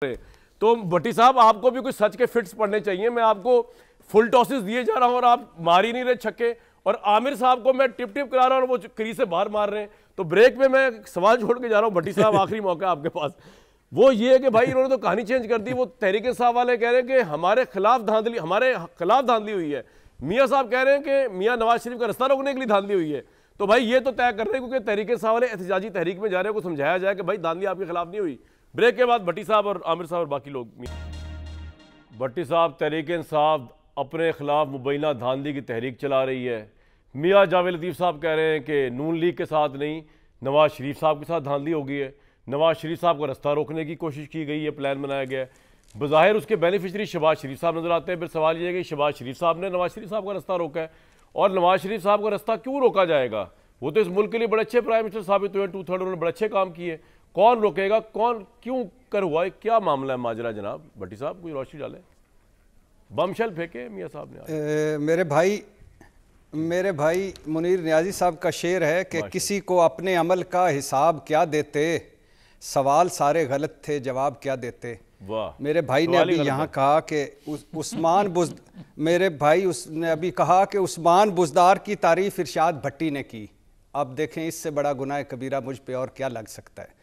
तो भट्टी साहब आपको भी कुछ सच के फिट्स पढ़ने चाहिए। मैं आपको फुल टॉसेस दिए जा रहा हूं और आप मार ही नहीं रहे छक्के, और आमिर साहब को मैं टिप टिप करा रहा हूं और वो क्रीज से बाहर मार रहे हैं। तो ब्रेक में मैं सवाल छोड़ के जा रहा हूं भट्टी साहब, आखिरी मौका आपके पास। वो ये है कि भाई इन्होंने तो कहानी चेंज कर दी। वो तहरीक इंसाफ वाले कह रहे हैं कि हमारे खिलाफ धांधली हुई है। मियाँ साहब कह रहे हैं कि मियाँ नवाज शरीफ का रास्ता रोकने के लिए धांधली हुई है। तो भाई ये तो तय कर रहे हैं, क्योंकि तहरीक इंसाफ वाले एहतजाजी तहरीक में जा रहे हैं, को समझाया जाए कि भाई धांधली आपके खिलाफ नहीं हुई। ब्रेक के बाद भट्टी साहब और आमिर साहब और बाकी लोग। भट्टी साहब, तहरीक इंसाफ अपने खिलाफ मुबैना धांधली की तहरीक चला रही है। मियाँ जावेद लतीफ़ साहब कह रहे हैं कि नून लीग के साथ नहीं, नवाज शरीफ साहब के साथ धांधली हो गई है। नवाज शरीफ साहब का रास्ता रोकने की कोशिश की गई है, प्लान बनाया गया है। बज़ाहिर उसके बेनिफिशरी शहबाज शरीफ साहब नजर आते हैं। फिर सवाल ये है कि शहबाज शरीफ साहब ने नवाज शरीफ साहब का रास्ता रोका है, और नवाज शरीफ साहब का रास्ता क्यों रोका जाएगा? वो तो इस मुल्क के लिए बड़े अच्छे प्राइम मिनिस्टर साबित हुए, 2/3 उन्होंने बड़े अच्छे काम किए। कौन रोकेगा, कौन क्यों कर हुआ है, क्या मामला है माजरा? जनाब भट्टी साहब कोई रोशनी डाले। बमशल फेंके मियाँ साहब ने। मेरे भाई मुनीर नियाजी साहब का शेर है कि किसी को अपने अमल का हिसाब क्या देते, सवाल सारे गलत थे जवाब क्या देते। वाह। मेरे भाई ने अभी यहाँ कहा कि मेरे भाई उसने अभी कहा कि उस्मान बुज़दार की तारीफ इरशाद भट्टी ने की। अब देखें इससे बड़ा गुनाह कबीरा मुझ पे और क्या लग सकता है।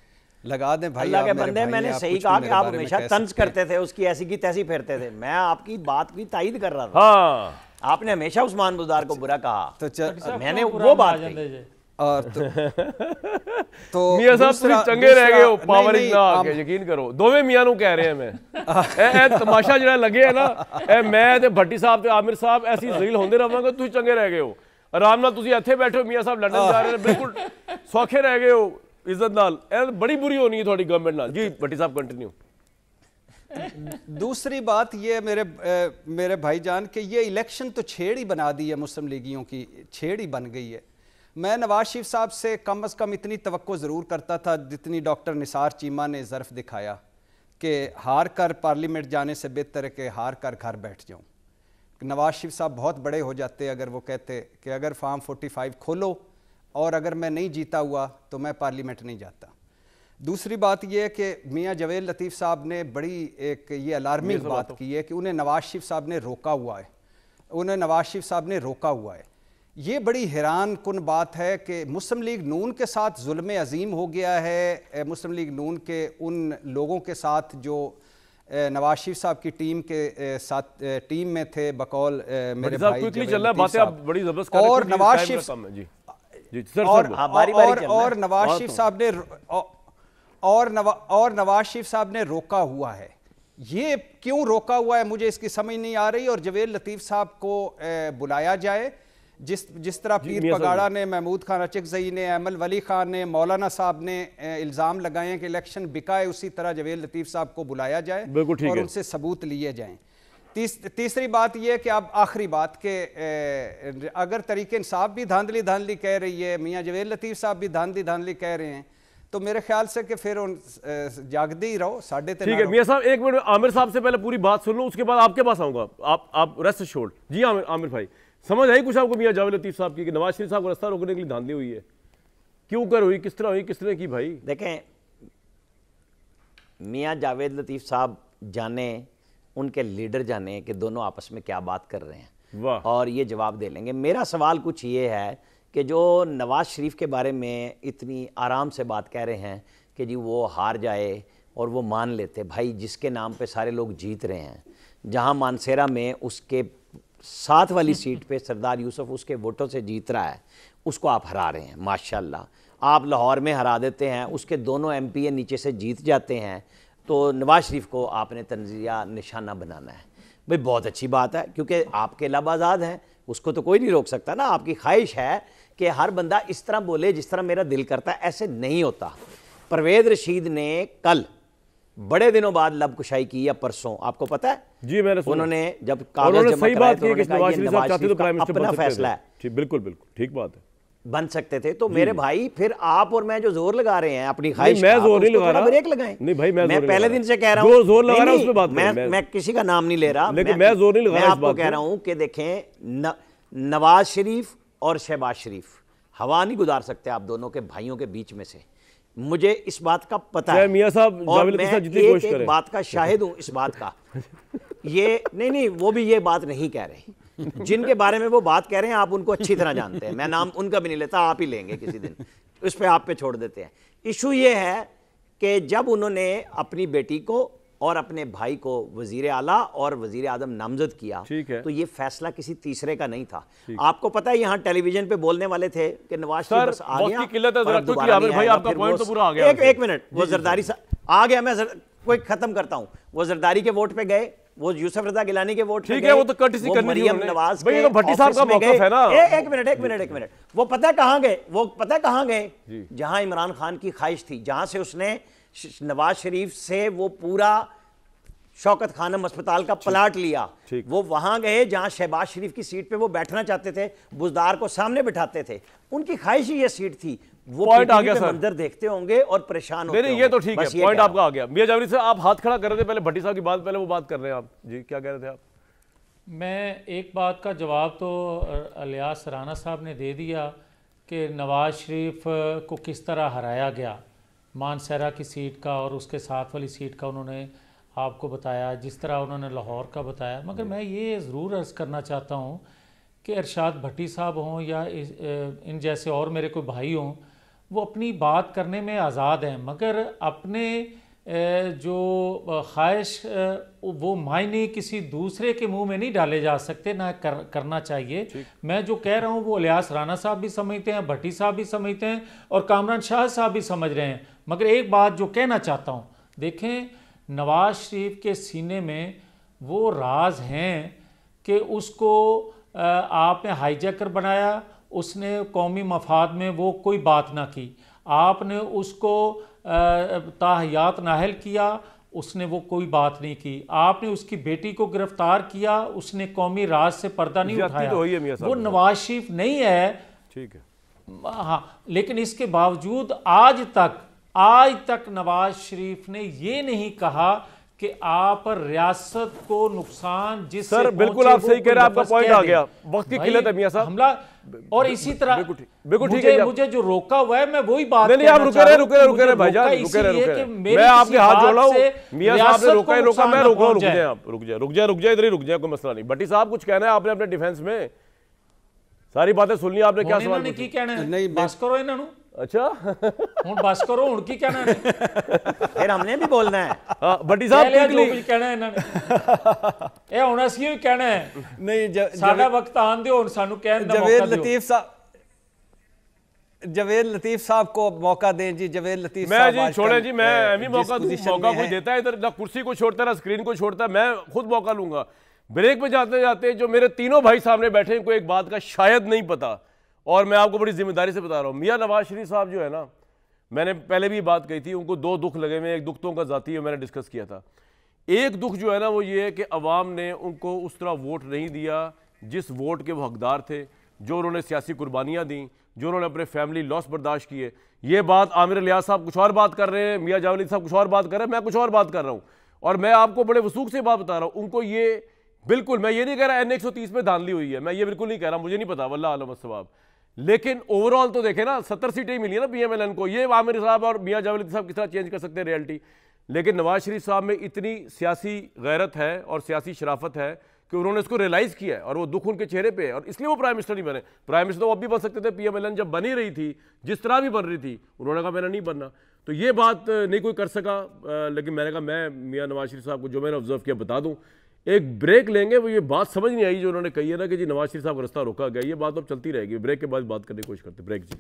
लगा दें भाई। अल्लाह के बंदे, मैंने सही कहा कि आप हमेशा तंज करते थे, उसकी ऐसी की तैसी फेरते थे। मैं आपकी बात की तायद कर रहा था। हाँ। आपने हमेशा उस्मान बुज़दार को बुरा कहा, तो मैंने वो बात कही। और तो मियाँ साहब तुम चंगे रह गए हो, पावर इतना आके यकीन करो। दोवें मियाँ नू कह रहे हैं मैं तमाशा जरा लगे है ना, मैं ते भट्टी साहब ते आमिर साहब ऐसी जलील होंदे रहांगे। तुम चंगे रह गए हो, आराम नाल तुसीं इत्थे बैठे हो, मियाँ साहब लंदन जा रहे हैं, बिल्कुल सौखे रह गए हो इज्जत नाल। बड़ी बुरी होनी है थोड़ी गवर्नमेंट नाल। जी भट्टी साहब कंटिन्यू। दूसरी बात ये मेरे भाईजान के ये इलेक्शन तो छेड़ ही बना दी है, मुस्लिम लीगियों की छेड़ ही बन गई है। मैं नवाज शरीफ साहब से कम इतनी तवक्को ज़रूर करता था जितनी डॉक्टर निसार चीमा ने ज़र्फ़ दिखाया कि हार कर पार्लियामेंट जाने से बेहतर है कि हार कर घर बैठ जाऊं। नवाज शरीफ साहब बहुत बड़े हो जाते अगर वो कहते कि अगर फॉर्म 45 खोलो और अगर मैं नहीं जीता हुआ तो मैं पार्लियामेंट नहीं जाता। दूसरी बात यह है कि मियाँ जावेद लतीफ़ साहब ने बड़ी एक ये अलार्मिंग बात की है कि उन्हें नवाज शरीफ साहब ने रोका हुआ है। ये बड़ी हैरान कुन बात है कि मुस्लिम लीग नून के साथ जुल्म अजीम हो गया है। मुस्लिम लीग नून के उन लोगों के साथ जो नवाज शरीफ साहब की टीम में थे, बकौल मेरे भाई और नवाज शरीफ नवाज शरीफ साहब ने रोका हुआ है। ये क्यों रोका हुआ है मुझे इसकी समझ नहीं आ रही। और जावेद लतीफ़ साहब को बुलाया जाए, जिस तरह पीर पगाड़ा ने, महमूद खान अचकज़ई ने, अमल वली खान ने, मौलाना साहब ने इल्ज़ाम लगाए हैं कि इलेक्शन बिका है, उसी तरह जावेद लतीफ़ साहब को बुलाया जाए और उनसे सबूत लिए जाएं। तीसरी बात यह कि अब आखिरी बात के अगर तहरीक इंसाफ भी धांधली कह रही है, मियाँ जावेद लतीफ़ साहब भी धांधली कह रहे हैं, तो मेरे ख्याल से कि फिर जागते ही रहो, साढ़े ठीक है। मियाँ साहब एक मिनट, आमिर साहब से पहले पूरी बात सुन लो, उसके बाद आपके पास आऊँगा। आप रेस्ट छोड़। जी आमिर भाई, समझ आई कुछ आपको मियाँ जावेद लतीफ़ साहब की कि नवाज शरीफ साहब को रास्ता रोकने के लिए धांधली हुई है? क्यों कर हुई, किस तरह हुई, किसने की? भाई देखें, मियाँ जावेद लतीफ़ साहब जाने, उनके लीडर जाने कि दोनों आपस में क्या बात कर रहे हैं, और ये जवाब दे लेंगे। मेरा सवाल कुछ ये है कि जो नवाज शरीफ के बारे में इतनी आराम से बात कह रहे हैं कि जी वो हार जाए और वो मान लेते, भाई जिसके नाम पे सारे लोग जीत रहे हैं, जहां मानसेरा में उसके साथ वाली सीट पे सरदार यूसुफ उसके वोटों से जीत रहा है, उसको आप हरा रहे हैं माशाल्लाह। आप लाहौर में हरा देते हैं, उसके दोनों MP नीचे से जीत जाते हैं, तो नवाज शरीफ को आपने तंजिया निशाना बनाना है। भाई बहुत अच्छी बात है, क्योंकि आपके लब आज़ाद हैं, उसको तो कोई नहीं रोक सकता ना। आपकी ख्वाहिश है कि हर बंदा इस तरह बोले जिस तरह मेरा दिल करता है, ऐसे नहीं होता। परवेज़ रशीद ने कल बड़े दिनों बाद लब कुशाई की, या परसों, आपको पता है? जी मैंने सुना। उन्होंने जब कागज जमा कराए तो उन्होंने कहा ये नवाज शरीफ का अपना फैसला है। बिल्कुल ठीक बात है, बन सकते थे। तो मेरे भाई फिर आप और मैं जो जोर लगा रहे हैं अपनी ख्वाहिश, मैं जोर नहीं लगा रहा, ब्रेक लगाएं। नहीं भाई मैं पहले दिन से कह रहा हूं, जोर लगा रहा हूं, उसमें बात मैं किसी का नाम नहीं ले रहा, लेकिन मैं जोर नहीं लगा रहा। मैं आपको कह रहा हूं कि देखें, नवाज शरीफ और शहबाज शरीफ हवा नहीं गुजार सकते आप दोनों के भाइयों के बीच में से। मुझे इस बात का पता है मियां साहब, और मैं एक बात का शाहिद हूं इस बात का। ये नहीं, वो भी ये बात नहीं कह रहे। जिनके बारे में वो बात कह रहे हैं आप उनको अच्छी तरह जानते हैं, मैं नाम उनका भी नहीं लेता, आप ही लेंगे किसी दिन, उस पर आप पे छोड़ देते हैं। इशू ये है कि जब उन्होंने अपनी बेटी को और अपने भाई को वजीर आला और वजीर आजम नामजद किया, तो ये फैसला किसी तीसरे का नहीं था। आपको पता है यहाँ टेलीविजन पे बोलने वाले थे कि नवाज शरीफ बस आ गया, एक मिनट, वो जरदारी आ गया, मैं कोई खत्म करता हूँ। वो जरदारी के वोट पे गए, वो यूसुफ रजा गिलानी के वोट पे गए, वो तो कर्टसी करनी थी, मरियम नवाज के भट्टी साहब का मौका है ना। एक मिनट, वो पता है कहां गए? वो पता है कहां गए? जहां इमरान खान की ख्वाहिश थी, जहां से उसने नवाज शरीफ से वो पूरा शौकत खानम अस्पताल का प्लाट लिया, वो वहां गए जहां शहबाज शरीफ की सीट पे वो बैठना चाहते थे, बुजदार को सामने बिठाते थे, उनकी ख्वाहिश ही ये सीट थी। वो पॉइंट आ गया सर, मंजर देखते होंगे और परेशान होंगे। नहीं, ये तो ठीक है, पॉइंट आपका आ गया। मियां जावेद साहब, आप हाथ खड़ा कर रहे थे पहले भट्टी साहब की बात, पहले वो बात कर रहे हैं आप जी, क्या कह रहे थे आप? मैं एक बात का जवाब तो इलियास राना साहब ने दे दिया कि नवाज शरीफ को किस तरह हराया गया, मानसरा की सीट का और उसके साथ वाली सीट का उन्होंने आपको बताया, जिस तरह उन्होंने लाहौर का बताया। मगर मैं ये ज़रूर अर्ज़ करना चाहता हूँ कि इरशाद भट्टी साहब हों या इन जैसे और मेरे कोई भाई हों, वो अपनी बात करने में आज़ाद हैं, मगर अपने जो ख्वाहिश वो मायने किसी दूसरे के मुंह में नहीं डाले जा सकते, ना करना चाहिए। मैं जो कह रहा हूँ वो इलियास राना साहब भी समझते हैं, भट्टी साहब भी समझते हैं और कामरान शाह साहब भी समझ रहे हैं। मगर एक बात जो कहना चाहता हूँ, देखें नवाज शरीफ के सीने में वो राज हैं कि उसको आपने हाईजैकर बनाया, उसने कौमी मफाद में वो कोई बात ना की, आपने उसको ताहयात नाहल किया, उसने वो कोई बात नहीं की, आपने उसकी बेटी को गिरफ्तार किया, उसने कौमी राज से पर्दा नहीं उठाया। तो वो नवाज शरीफ नहीं है, ठीक है, हाँ, लेकिन इसके बावजूद आज तक नवाज शरीफ ने ये नहीं कहा कि आप रियासत को नुकसान जिस सर बिल्कुल आप सही कह रहे हैं, आपका पॉइंट आ गया, वक्त की किल्लत है मियां साहब, हमला। और इसी तरह बिल्कुल ठीक है, मुझे जो रोका हुआ है मैं वही बात नहीं, आप रुके रहे भाईजान, रुके रहे, मैं आपके हाथ जोड़ रहा हूं। मियां साहब ने रोका, मैं रोक रहा हूं, रुक जाए, इधर ही रुक जाए, कोई मसला नहीं। भट्टी साहब कुछ कहना है आपने अपने डिफेंस में? सारी बातें सुन ली आपने, क्या सवाल की कहना है? नहीं, बस करो इन्होंने। अच्छा हुन बस करो, हुन की कहना है? फिर हमने भी बोलना है। हां भट्टी साहब जो कुछ कहना है इन्होंने, ये हुन असली भी कहना है। नहीं, साडा वक्त आन दिओ, हुन सानू कहन दा मौका दिओ। जवेद लतीफ साहब को मौका दें जी। जवेद लतीफ मैं जी छोड़े जी, मैं एमी मौका कोई देता है इधर, ना कुर्सी को छोड़ता है ना स्क्रीन को छोड़ता है, मैं खुद मौका लूंगा। ब्रेक में जाते जाते जो मेरे तीनों भाई सामने बैठे हैं, कोई एक बात का शायद नहीं पता, और मैं आपको बड़ी जिम्मेदारी से बता रहा हूँ, मियां नवाज शरीफ साहब जो है ना, मैंने पहले भी बात कही थी, उनको दो दुख लगे हुए, एक दुख तो उनका ज़ाती है, मैंने डिस्कस किया था। एक दुख जो है ना वो ये है कि अवाम ने उनको उस तरह वोट नहीं दिया जिस वोट के वो हकदार थे, जो उन्होंने सियासी कुर्बानियाँ दी, जो उन्होंने अपने फैमिली लॉस बर्दाश्त किए। ये बात आमिर इलियास साहब कुछ और बात कर रहे हैं, मियां जावेद साहब कुछ और बात कर रहे हैं, मैं कुछ और बात कर रहा हूँ, और मैं आपको बड़े वसूख से बात बता रहा हूँ। उनको ये बिल्कुल, मैं ये नहीं कह रहा N130 में धांधली हुई है, मैं ये बिल्कुल नहीं कह रहा, मुझे नहीं पता, वल्लाह आलम अस्सवाब, लेकिन ओवरऑल तो देखें ना, 70 सीटें मिली है ना PMLN को। ये आमिर साहब और मियां जावेद साहब किस तरह चेंज कर सकते हैं रियलिटी, लेकिन नवाज शरीफ साहब में इतनी सियासी गैरत है और सियासी शराफत है कि उन्होंने इसको रियलाइज़ किया है, और वो दुख उनके चेहरे पे है, और इसलिए वो प्राइम मिनिस्टर नहीं बने। प्राइम मिनिस्टर तो अब भी बन सकते थे, PMLN जब बनी रही थी, जिस तरह भी बन रही थी, उन्होंने कहा मैंने नहीं बनना, तो ये बात नहीं कोई कर सका। लेकिन मैंने कहा मैं मियां नवाज शरीफ साहब को जो मैंने ऑब्जर्व किया बता दूँ। एक ब्रेक लेंगे, वो ये बात समझ नहीं आई जो उन्होंने कही है ना कि जी नवाज शरीफ साहब का रास्ता रोका गया, ये बात अब चलती रहेगी। ब्रेक के बाद बात करने की कोशिश करते। ब्रेक जी।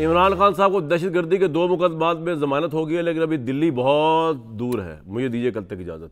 इमरान खान साहब को दहशतगर्दी के 2 मुकदमात में जमानत हो गई है, लेकिन अभी दिल्ली बहुत दूर है। मुझे दीजिए कल तक इजाज़त।